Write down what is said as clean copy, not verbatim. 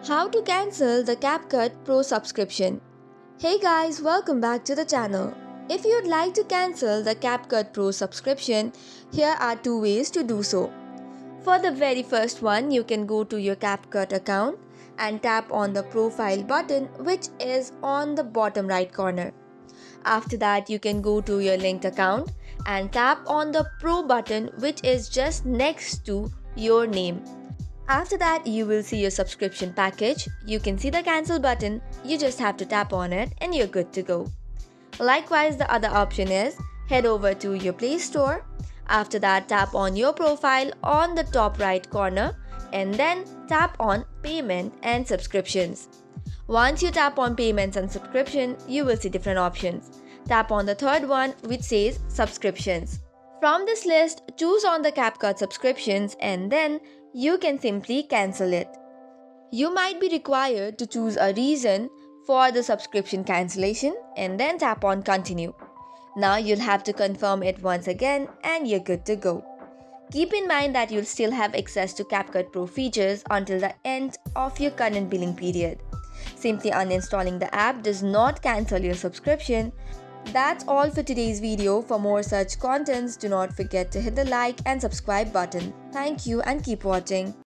How to cancel the CapCut Pro subscription. Hey guys, welcome back to the channel. If you'd like to cancel the CapCut Pro subscription, here are two ways to do so. For the very first one, you can go to your CapCut account and tap on the profile button, which is on the bottom right corner. After that, you can go to your linked account and tap on the Pro button, which is just next to your name. After that, you will see your subscription package. You can see the cancel button. You just have to tap on it and you're good to go. Likewise, the other option is head over to your Play Store. After that, tap on your profile on the top right corner and then tap on payment and subscriptions. Once you tap on payments and subscription, you will see different options. Tap on the third one, which says subscriptions. From this list, choose on the CapCut subscriptions and then you can simply cancel it. You might be required to choose a reason for the subscription cancellation and then tap on continue. Now you'll have to confirm it once again and you're good to go. Keep in mind that you'll still have access to CapCut Pro features until the end of your current billing period. Simply uninstalling the app does not cancel your subscription. That's all for today's video. For more such contents, do not forget to hit the like and subscribe button. Thank you and keep watching.